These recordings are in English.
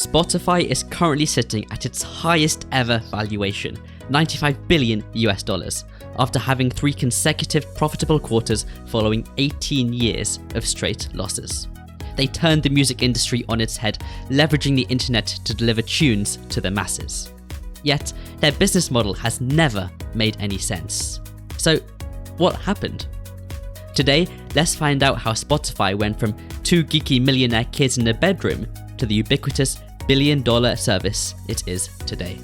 Spotify is currently sitting at its highest ever valuation, $95 billion US, after having 3 consecutive profitable quarters following 18 years of straight losses. They turned the music industry on its head, leveraging the internet to deliver tunes to the masses. Yet, their business model has never made any sense. So, what happened? Today, let's find out how Spotify went from 2 geeky millionaire kids in a bedroom to the ubiquitous billion-dollar service it is today.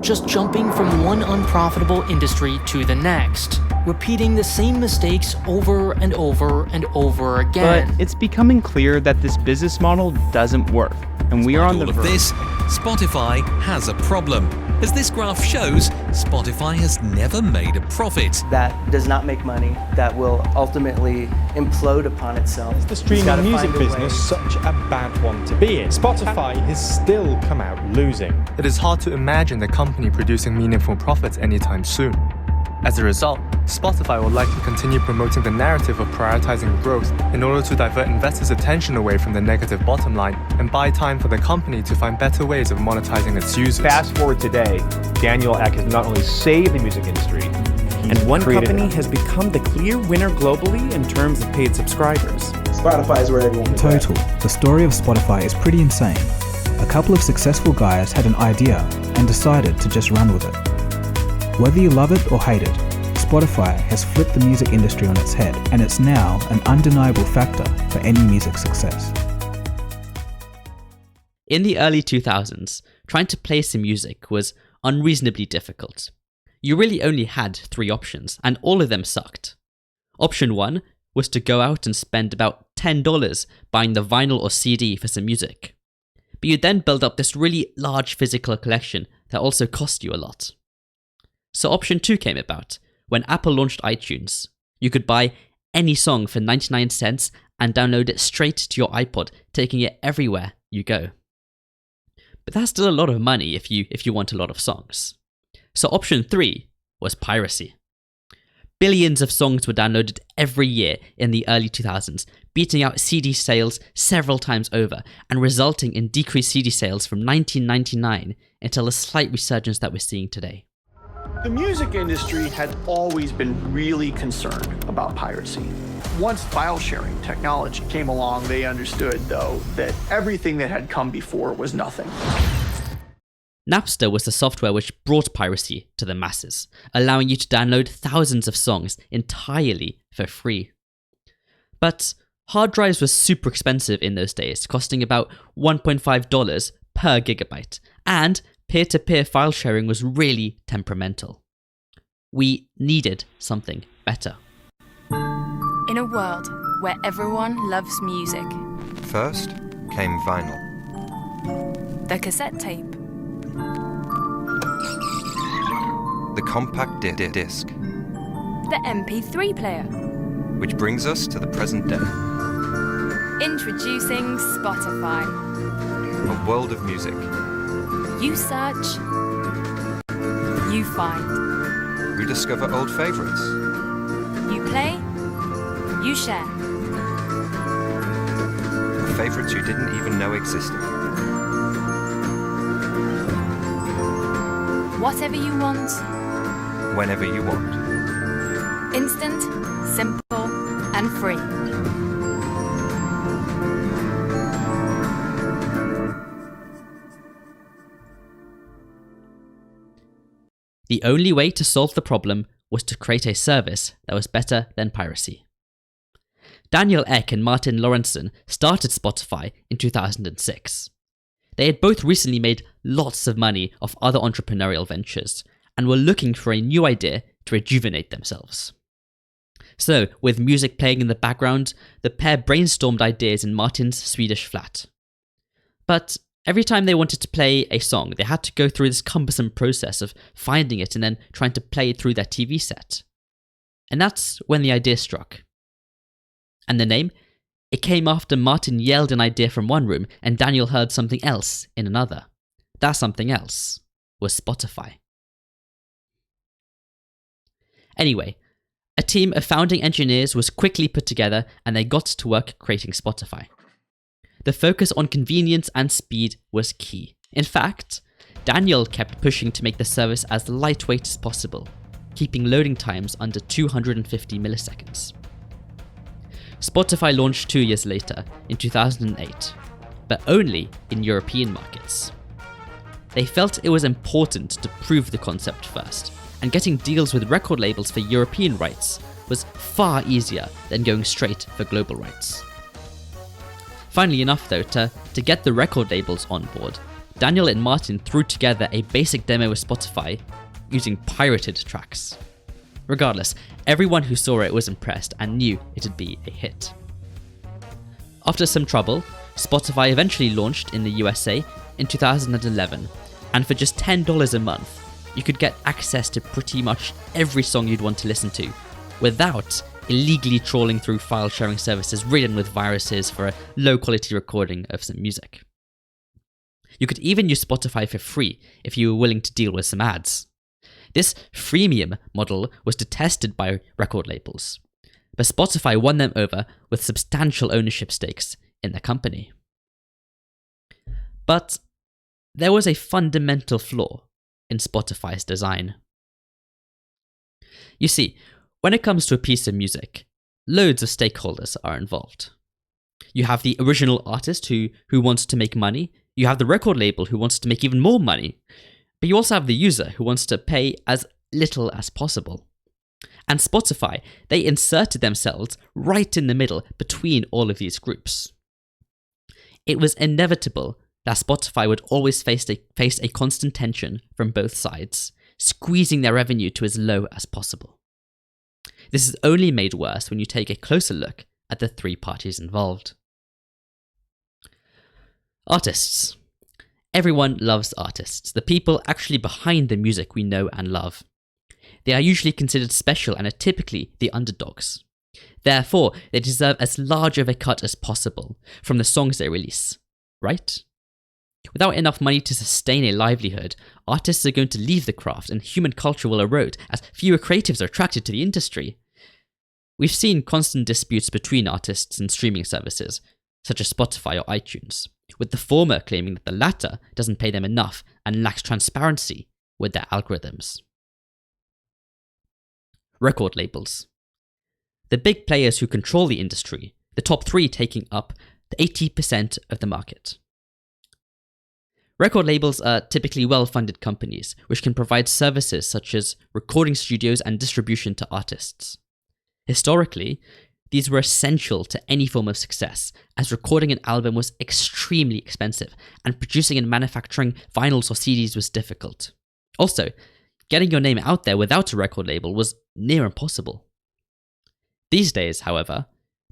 Just jumping from one unprofitable industry to the next, repeating the same mistakes over and over and over again. But it's becoming clear that this business model doesn't work, and we are on the verge. All of this, Spotify has a problem. As this graph shows, Spotify has never made a profit. That does not make money, that will ultimately implode upon itself. Is the streaming music business such a bad one to be in? Spotify has still come out losing. It is hard to imagine the company producing meaningful profits anytime soon. As a result, Spotify will likely continue promoting the narrative of prioritizing growth in order to divert investors' attention away from the negative bottom line and buy time for the company to find better ways of monetizing its users. Fast forward today, Daniel Ek has not only saved the music industry, and one company has become the clear winner globally in terms of paid subscribers. Spotify is where everyone In total, the story of Spotify is pretty insane. A couple of successful guys had an idea and decided to just run with it. Whether you love it or hate it, Spotify has flipped the music industry on its head, and it's now an undeniable factor for any music success. In the early 2000s, trying to play some music was unreasonably difficult. You really only had 3 options, and all of them sucked. Option 1 was to go out and spend about $10 buying the vinyl or CD for some music. But you'd then build up this really large physical collection that also cost you a lot. So option 2 came about when Apple launched iTunes. You could buy any song for 99 cents and download it straight to your iPod, taking it everywhere you go. But that's still a lot of money if you want a lot of songs. So option 3 was piracy. Billions of songs were downloaded every year in the early 2000s, beating out CD sales several times over and resulting in decreased CD sales from 1999 until the slight resurgence that we're seeing today. The music industry had always been really concerned about piracy. Once file sharing technology came along, they understood, though, that everything that had come before was nothing. Napster was the software which brought piracy to the masses, allowing you to download thousands of songs entirely for free. But hard drives were super expensive in those days, costing about $1.5 per gigabyte, and peer-to-peer file sharing was really temperamental. We needed something better. In a world where everyone loves music, first came vinyl, the cassette tape, the compact disc, the MP3 player, which brings us to the present day. Introducing Spotify, a world of music. You search, you find. Rediscover old favorites. You play, you share. Favorites you didn't even know existed. Whatever you want. Whenever you want. Instant, simple, and free. The only way to solve the problem was to create a service that was better than piracy. Daniel Ek and Martin Lorentzen started Spotify in 2006. They had both recently made lots of money off other entrepreneurial ventures and were looking for a new idea to rejuvenate themselves. So, with music playing in the background, the pair brainstormed ideas in Martin's Swedish flat. But every time they wanted to play a song, they had to go through this cumbersome process of finding it and then trying to play it through their TV set. And that's when the idea struck. And the name? It came after Martin yelled an idea from one room and Daniel heard something else in another. That something else was Spotify. Anyway, a team of founding engineers was quickly put together and they got to work creating Spotify. the focus on convenience and speed was key. In fact, Daniel kept pushing to make the service as lightweight as possible, keeping loading times under 250 milliseconds. Spotify launched 2 years later, in 2008, but only in European markets. They felt it was important to prove the concept first, and getting deals with record labels for European rights was far easier than going straight for global rights. Funnily enough though, to get the record labels on board, Daniel and Martin threw together a basic demo with Spotify using pirated tracks. Regardless, everyone who saw it was impressed and knew it'd be a hit. After some trouble, Spotify eventually launched in the USA in 2011, and for just $10 a month, you could get access to pretty much every song you'd want to listen to, without illegally trawling through file sharing services ridden with viruses for a low quality recording of some music. You could even use Spotify for free if you were willing to deal with some ads. This freemium model was detested by record labels, but Spotify won them over with substantial ownership stakes in the company. But there was a fundamental flaw in Spotify's design. You see, when it comes to a piece of music, loads of stakeholders are involved. You have the original artist who wants to make money, you have the record label who wants to make even more money, but you also have the user who wants to pay as little as possible. And Spotify, they inserted themselves right in the middle between all of these groups. It was inevitable that Spotify would always face a constant tension from both sides, squeezing their revenue to as low as possible. This is only made worse when you take a closer look at the three parties involved. Artists. Everyone loves artists, the people actually behind the music we know and love. They are usually considered special and are typically the underdogs. Therefore, they deserve as large of a cut as possible from the songs they release, right? Without enough money to sustain a livelihood, artists are going to leave the craft and human culture will erode as fewer creatives are attracted to the industry. We've seen constant disputes between artists and streaming services, such as Spotify or iTunes, with the former claiming that the latter doesn't pay them enough and lacks transparency with their algorithms. Record labels. The big players who control the industry, the top three taking up 80% of the market. Record labels are typically well-funded companies, which can provide services such as recording studios and distribution to artists. Historically, these were essential to any form of success, as recording an album was extremely expensive, and producing and manufacturing vinyls or CDs was difficult. Also, getting your name out there without a record label was near impossible. These days, however,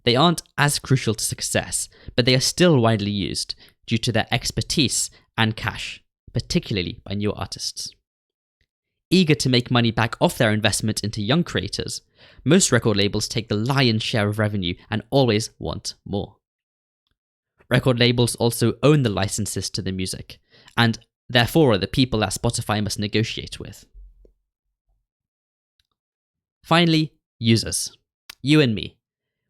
they aren't as crucial to success, but they are still widely used due to their expertise and cash, particularly by new artists. Eager to make money back off their investment into young creators, most record labels take the lion's share of revenue and always want more. Record labels also own the licenses to the music, and therefore are the people that Spotify must negotiate with. Finally, users. You and me.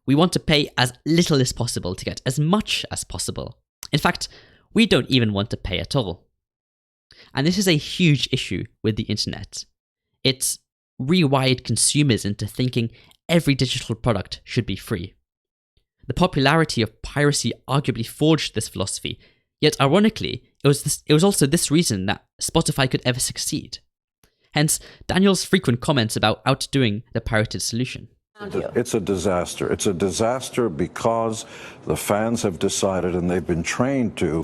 We want to pay as little as possible to get as much as possible. In fact, we don't even want to pay at all. And this is a huge issue with the internet. It's rewired consumers into thinking every digital product should be free. The popularity of piracy arguably forged this philosophy, yet ironically, it was also this reason that Spotify could ever succeed. Hence, Daniel's frequent comments about outdoing the pirated solution. It's a disaster. It's a disaster because the fans have decided, and they've been trained to,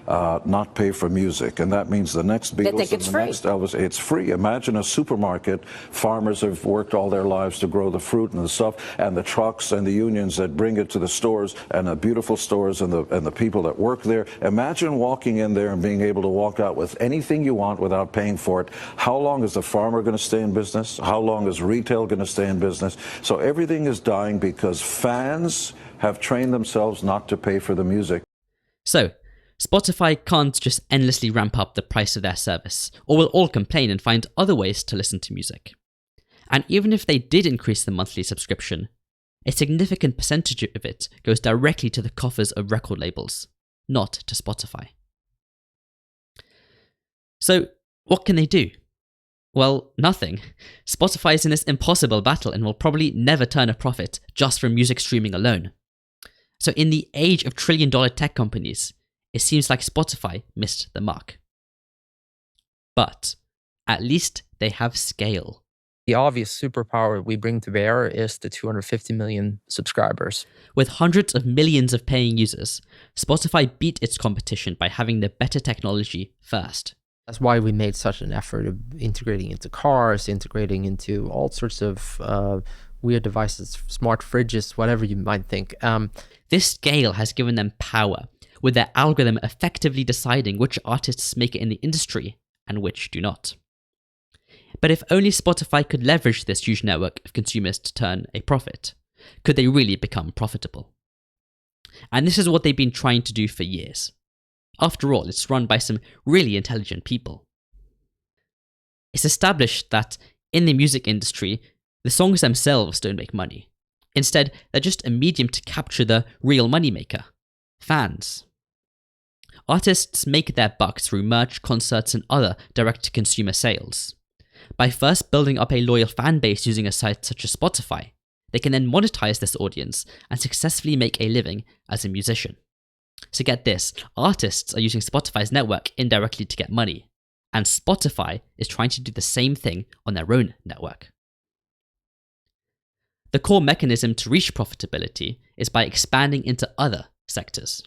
not pay for music, and that means the next Beatles and the next Elvis, it's free. Imagine a supermarket. Farmers have worked all their lives to grow the fruit and the stuff, and the trucks and the unions that bring it to the stores, and the beautiful stores and the people that work there. Imagine walking in there and being able to walk out with anything you want without paying for it. How long is the farmer going to stay in business? How long is retail going to stay in business? So everything is dying because fans have trained themselves not to pay for the music. So, Spotify can't just endlessly ramp up the price of their service, or will all complain and find other ways to listen to music. And even if they did increase the monthly subscription, a significant percentage of it goes directly to the coffers of record labels, not to Spotify. So, what can they do? Well, nothing. Spotify is in this impossible battle and will probably never turn a profit just from music streaming alone. So in the age of trillion-dollar tech companies, it seems like Spotify missed the mark. But at least they have scale. The obvious superpower we bring to bear is the 250 million subscribers. With hundreds of millions of paying users, Spotify beat its competition by having the better technology first. That's why we made such an effort of integrating into cars, integrating into all sorts of weird devices, smart fridges, whatever you might think. This scale has given them power, with their algorithm effectively deciding which artists make it in the industry and which do not. But if only Spotify could leverage this huge network of consumers to turn a profit, could they really become profitable? And this is what they've been trying to do for years. After all, it's run by some really intelligent people. It's established that in the music industry, the songs themselves don't make money. Instead, they're just a medium to capture the real moneymaker, fans. Artists make their bucks through merch, concerts, and other direct-to-consumer sales. By first building up a loyal fan base using a site such as Spotify, they can then monetize this audience and successfully make a living as a musician. So get this, artists are using Spotify's network indirectly to get money, and Spotify is trying to do the same thing on their own network. The core mechanism to reach profitability is by expanding into other sectors.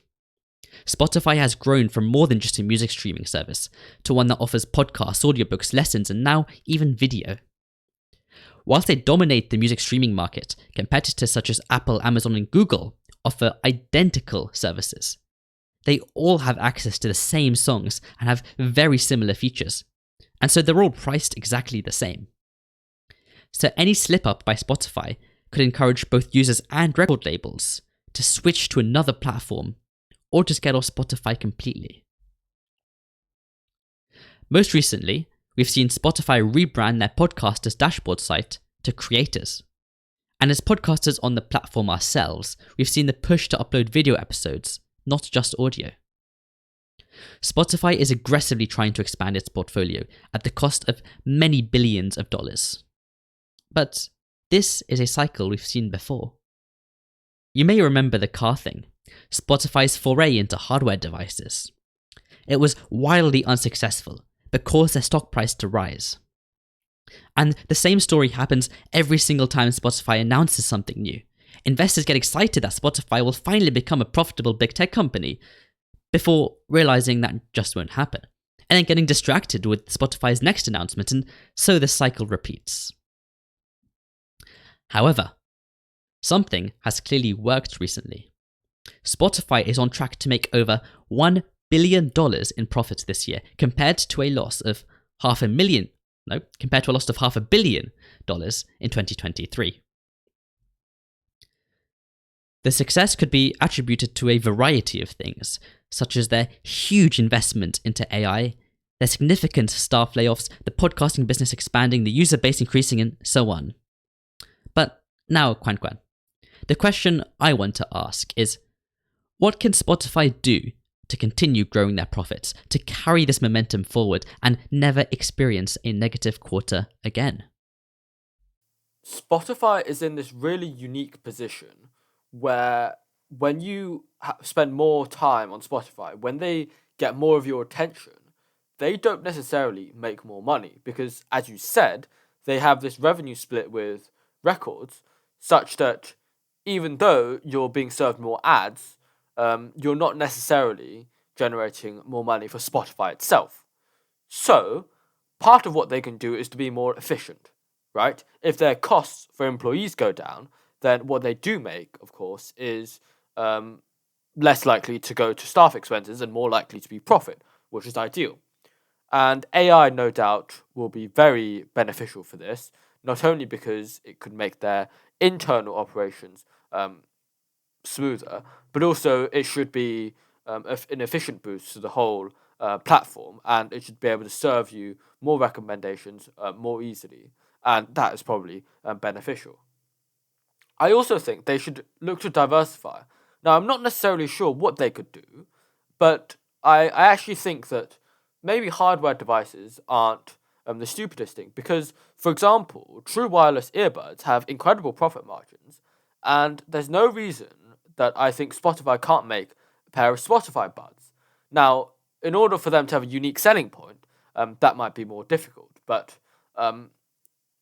Spotify has grown from more than just a music streaming service to one that offers podcasts, audiobooks, lessons, and now even video. Whilst they dominate the music streaming market, competitors such as Apple, Amazon, and Google offer identical services. They all have access to the same songs and have very similar features, and so they're all priced exactly the same. So any slip-up by Spotify could encourage both users and record labels to switch to another platform or just get off Spotify completely. Most recently, we've seen Spotify rebrand their podcasters dashboard site to Creators. And as podcasters on the platform ourselves, we've seen the push to upload video episodes, not just audio. Spotify is aggressively trying to expand its portfolio at the cost of many billions of dollars. But this is a cycle we've seen before. You may remember the car thing, Spotify's foray into hardware devices. It was wildly unsuccessful, but caused their stock price to rise. And the same story happens every single time Spotify announces something new. Investors get excited that Spotify will finally become a profitable big tech company, before realizing that just won't happen, and then getting distracted with Spotify's next announcement, and so the cycle repeats. However, something has clearly worked recently. Spotify is on track to make over $1 billion in profits this year, compared to a loss of $500 million in 2023. The success could be attributed to a variety of things, such as their huge investment into AI, their significant staff layoffs, the podcasting business expanding, the user base increasing, and so on. But now, Quan, the question I want to ask is, what can Spotify do to continue growing their profits, to carry this momentum forward and never experience a negative quarter again? Spotify is in this really unique position where when you spend more time on Spotify, when they get more of your attention, they don't necessarily make more money because, as you said, they have this revenue split with records such that even though you're being served more ads, you're not necessarily generating more money for Spotify itself. So, part of what they can do is to be more efficient, right? If their costs for employees go down, then what they do make, of course, is less likely to go to staff expenses and more likely to be profit, which is ideal. And AI, no doubt, will be very beneficial for this, not only because it could make their internal operations smoother, but also it should be an efficient boost to the whole platform, and it should be able to serve you more recommendations more easily, and that is probably beneficial. I also think they should look to diversify. Now, I'm not necessarily sure what they could do, But I actually think that maybe hardware devices aren't the stupidest thing because, for example, true wireless earbuds have incredible profit margins, and there's no reason that I think Spotify can't make a pair of Spotify buds. Now, in order for them to have a unique selling point, that might be more difficult, but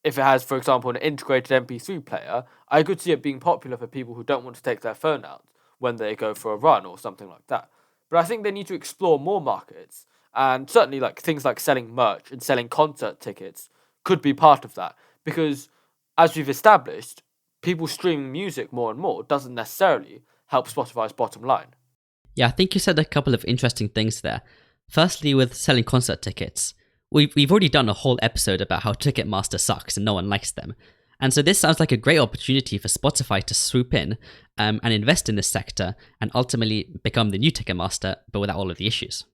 if it has, for example, an integrated MP3 player, I could see it being popular for people who don't want to take their phone out when they go for a run or something like that. But I think they need to explore more markets, and certainly like things like selling merch and selling concert tickets could be part of that. Because as we've established, people streaming music more and more doesn't necessarily help Spotify's bottom line. Yeah, I think you said a couple of interesting things there. Firstly, with selling concert tickets, we've already done a whole episode about how Ticketmaster sucks and no one likes them. And so this sounds like a great opportunity for Spotify to swoop in and invest in this sector and ultimately become the new Ticketmaster, but without all of the issues.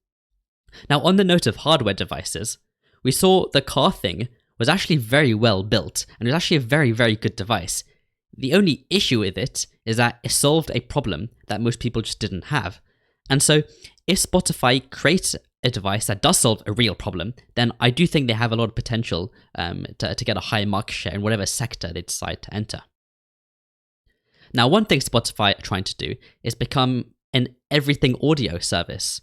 Now, on the note of hardware devices, we saw the car thing was actually very well built and it was actually a very, very good device. The only issue with it is that it solved a problem that most people just didn't have. And so if Spotify creates a device that does solve a real problem, then I do think they have a lot of potential to get a high market share in whatever sector they decide to enter. Now, one thing Spotify are trying to do is become an everything audio service.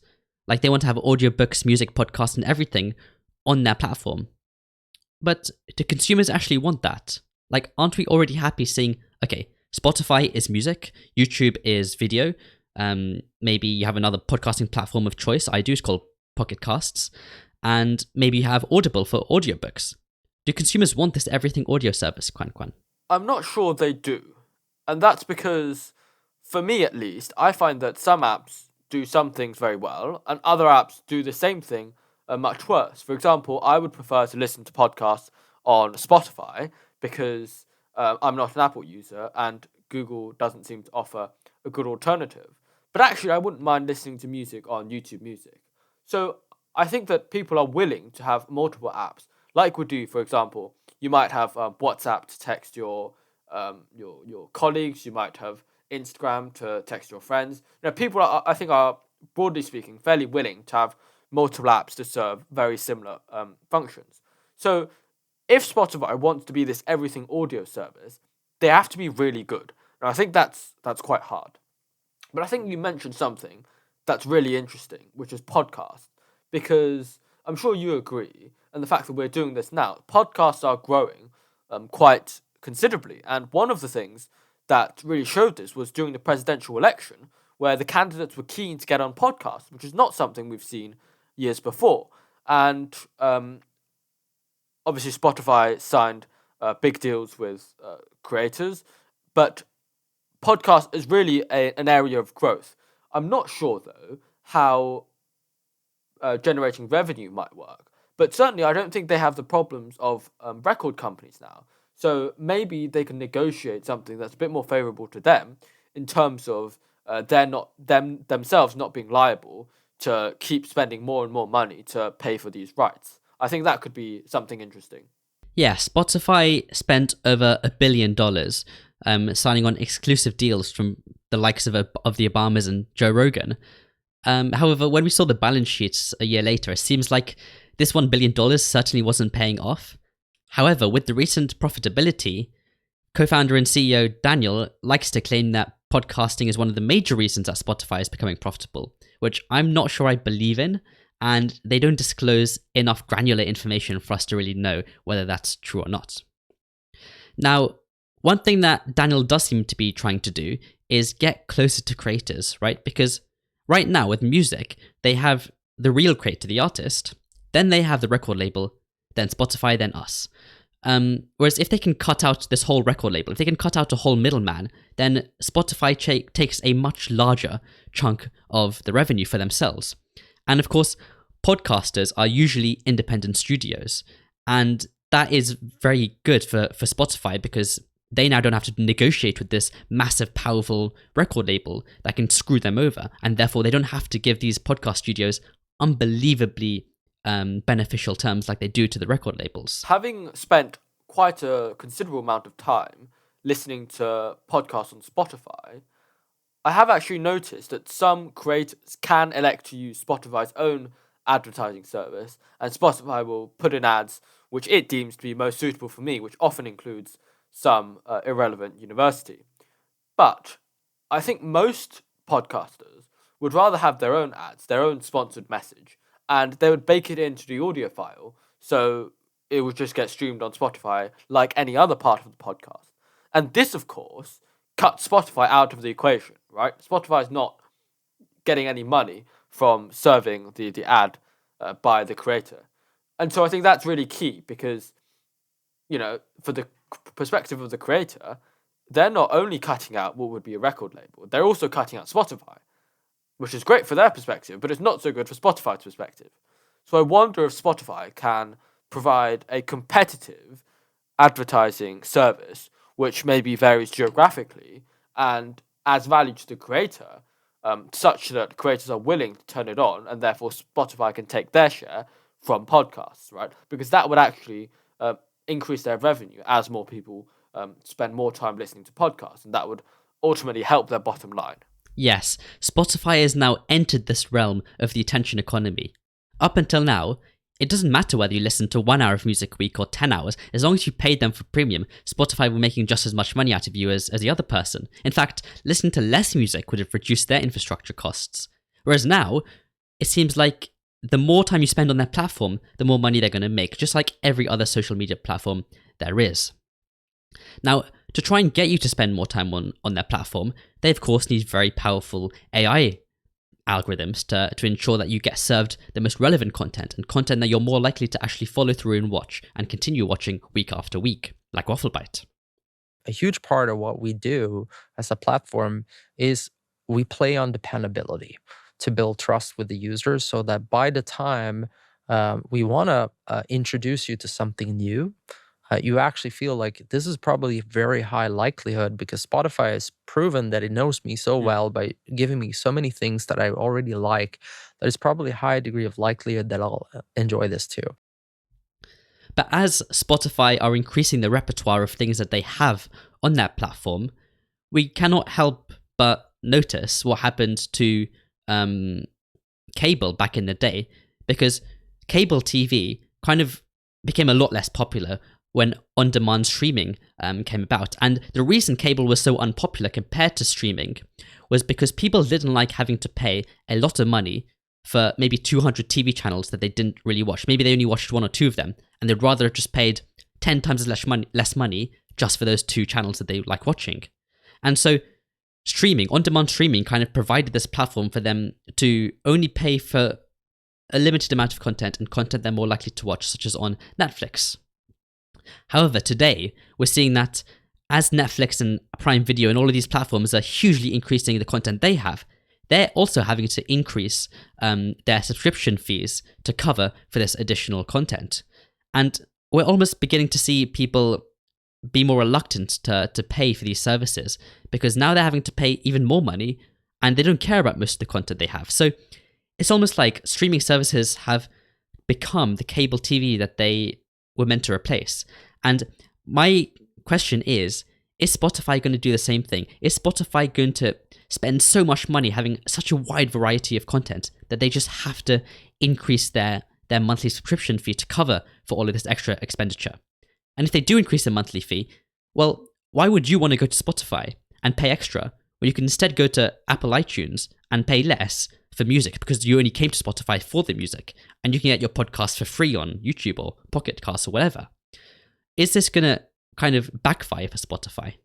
Like they want to have audiobooks, music, podcasts, and everything on their platform. But do consumers actually want that? Like, aren't we already happy seeing, okay, Spotify is music, YouTube is video, maybe you have another podcasting platform of choice, I do, it's called Pocket Casts, and maybe you have Audible for audiobooks. Do consumers want this everything audio service, Quan Quan? I'm not sure they do. And that's because, for me at least, I find that some apps do some things very well, and other apps do the same thing much worse. For example, I would prefer to listen to podcasts on Spotify because I'm not an Apple user, and Google doesn't seem to offer a good alternative. But actually, I wouldn't mind listening to music on YouTube Music. So I think that people are willing to have multiple apps, like we do. For example, you might have WhatsApp to text your colleagues. You might have Instagram to text your friends. People I think are broadly speaking fairly willing to have multiple apps to serve very similar functions. So if Spotify wants to be this everything audio service, they have to be really good. And I think that's quite hard. But I think you mentioned something that's really interesting, which is podcasts, because I'm sure you agree, and the fact that we're doing this now, podcasts are growing quite considerably. And one of the things that really showed this was during the presidential election, where the candidates were keen to get on podcasts, which is not something we've seen years before. And obviously Spotify signed big deals with creators, but podcast is really an area of growth. I'm not sure, though, how generating revenue might work, but certainly I don't think they have the problems of record companies now. So maybe they can negotiate something that's a bit more favorable to them in terms of themselves not being liable to keep spending more and more money to pay for these rights. I think that could be something interesting. Yeah, Spotify spent over $1 billion signing on exclusive deals from the likes of the Obamas and Joe Rogan. However, when we saw the balance sheets a year later, it seems like this $1 billion certainly wasn't paying off. However, with the recent profitability, co-founder and CEO Daniel likes to claim that podcasting is one of the major reasons that Spotify is becoming profitable, which I'm not sure I believe in, and they don't disclose enough granular information for us to really know whether that's true or not. Now, one thing that Daniel does seem to be trying to do is get closer to creators, right? Because right now with music, they have the real creator, the artist, then they have the record label, then Spotify, then us. Whereas if they can cut out this whole record label, if they can cut out a whole middleman, then Spotify takes a much larger chunk of the revenue for themselves. And of course, podcasters are usually independent studios. And that is very good for Spotify because they now don't have to negotiate with this massive, powerful record label that can screw them over. And therefore, they don't have to give these podcast studios unbelievably beneficial terms like they do to the record labels. Having spent quite a considerable amount of time listening to podcasts on Spotify, I have actually noticed that some creators can elect to use Spotify's own advertising service, and Spotify will put in ads which it deems to be most suitable for me, which often includes some irrelevant university. But I think most podcasters would rather have their own ads, their own sponsored message, and they would bake it into the audio file so it would just get streamed on Spotify like any other part of the podcast. And this, of course, cuts Spotify out of the equation, right? Spotify is not getting any money from serving the ad by the creator. And so I think that's really key because, for the perspective of the creator, they're not only cutting out what would be a record label, they're also cutting out Spotify, which is great for their perspective, but it's not so good for Spotify's perspective. So I wonder if Spotify can provide a competitive advertising service which maybe varies geographically and adds value to the creator, such that creators are willing to turn it on, and therefore Spotify can take their share from podcasts, right? Because that would actually increase their revenue as more people spend more time listening to podcasts, and that would ultimately help their bottom line. Yes, Spotify has now entered this realm of the attention economy. Up until now, it doesn't matter whether you listen to 1 hour of music a week or 10 hours, as long as you paid them for premium, Spotify were making just as much money out of you as the other person. In fact, listening to less music would have reduced their infrastructure costs. Whereas now, it seems like the more time you spend on their platform, the more money they're going to make, just like every other social media platform there is. Now, to try and get you to spend more time on their platform, they of course need very powerful AI algorithms to ensure that you get served the most relevant content and content that you're more likely to actually follow through and watch and continue watching week after week, like WaffleBite. A huge part of what we do as a platform is we play on dependability to build trust with the users so that by the time we want to introduce you to something new, you actually feel like this is probably a very high likelihood because Spotify has proven that it knows me so well by giving me so many things that I already like that it's probably a high degree of likelihood that I'll enjoy this too. But as Spotify are increasing the repertoire of things that they have on that platform, we cannot help but notice what happened to cable back in the day, because cable TV kind of became a lot less popular when on-demand streaming came about. And the reason cable was so unpopular compared to streaming was because people didn't like having to pay a lot of money for maybe 200 TV channels that they didn't really watch. Maybe they only watched 1 or 2 of them, and they'd rather have just paid 10 times less money just for those 2 channels that they like watching. And so on-demand streaming kind of provided this platform for them to only pay for a limited amount of content and content they're more likely to watch, such as on Netflix. However, today, we're seeing that as Netflix and Prime Video and all of these platforms are hugely increasing the content they have, they're also having to increase their subscription fees to cover for this additional content. And we're almost beginning to see people be more reluctant to pay for these services because now they're having to pay even more money and they don't care about most of the content they have. So it's almost like streaming services have become the cable TV that they were meant to replace. And my question is Spotify going to do the same thing? Is Spotify going to spend so much money having such a wide variety of content that they just have to increase their monthly subscription fee to cover for all of this extra expenditure? And if they do increase the monthly fee, well, why would you want to go to Spotify and pay extra when you can instead go to Apple iTunes and pay less for music because you only came to Spotify for the music and you can get your podcast for free on YouTube or Pocket Casts or whatever? Is this going to kind of backfire for Spotify?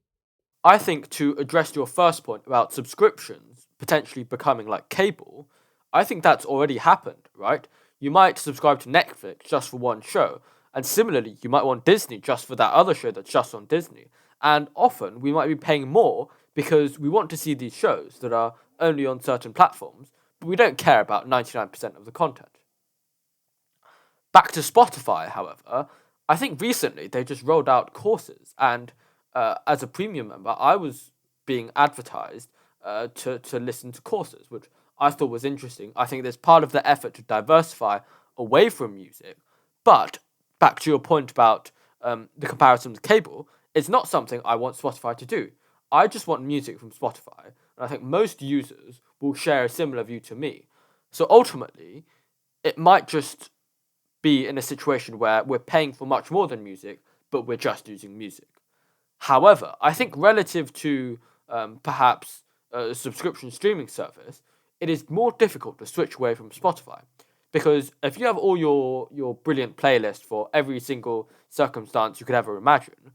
I think to address your first point about subscriptions potentially becoming like cable, I think that's already happened, right? You might subscribe to Netflix just for one show, and similarly, you might want Disney just for that other show that's just on Disney. And often, we might be paying more because we want to see these shows that are only on certain platforms, but we don't care about 99% of the content. Back to Spotify, however, I think recently they just rolled out courses, and as a premium member, I was being advertised to listen to courses, which I thought was interesting. I think there's part of the effort to diversify away from music, but back to your point about the comparison with cable, it's not something I want Spotify to do. I just want music from Spotify. and I think most users will share a similar view to me. So ultimately, it might just be in a situation where we're paying for much more than music, but we're just using music. However, I think relative to perhaps a subscription streaming service, it is more difficult to switch away from Spotify. Because if you have all your brilliant playlist for every single circumstance you could ever imagine,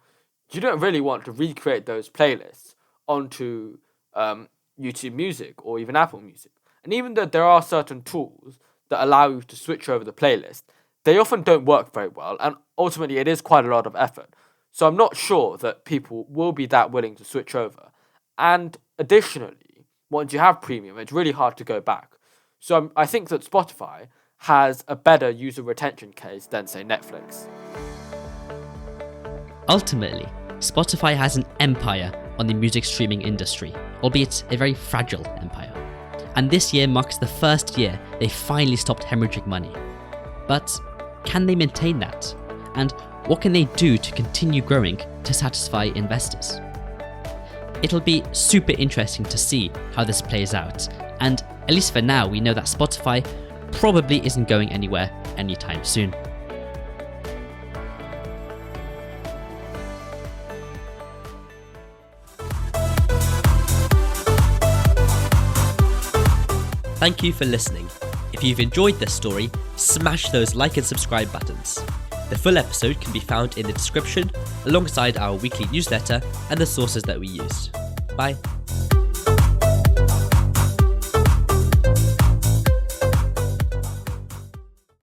you don't really want to recreate those playlists onto YouTube Music or even Apple Music. And even though there are certain tools that allow you to switch over the playlist, they often don't work very well, and ultimately it is quite a lot of effort. So I'm not sure that people will be that willing to switch over. And additionally, once you have premium, it's really hard to go back. So I think that Spotify has a better user retention case than, say, Netflix. Ultimately, Spotify has an empire on the music streaming industry, albeit a very fragile empire. And this year marks the first year they finally stopped hemorrhaging money. But can they maintain that? And what can they do to continue growing to satisfy investors? It'll be super interesting to see how this plays out, and at least for now we know that Spotify probably isn't going anywhere anytime soon. Thank you for listening. If you've enjoyed this story, smash those like and subscribe buttons. The full episode can be found in the description alongside our weekly newsletter and the sources that we used. Bye.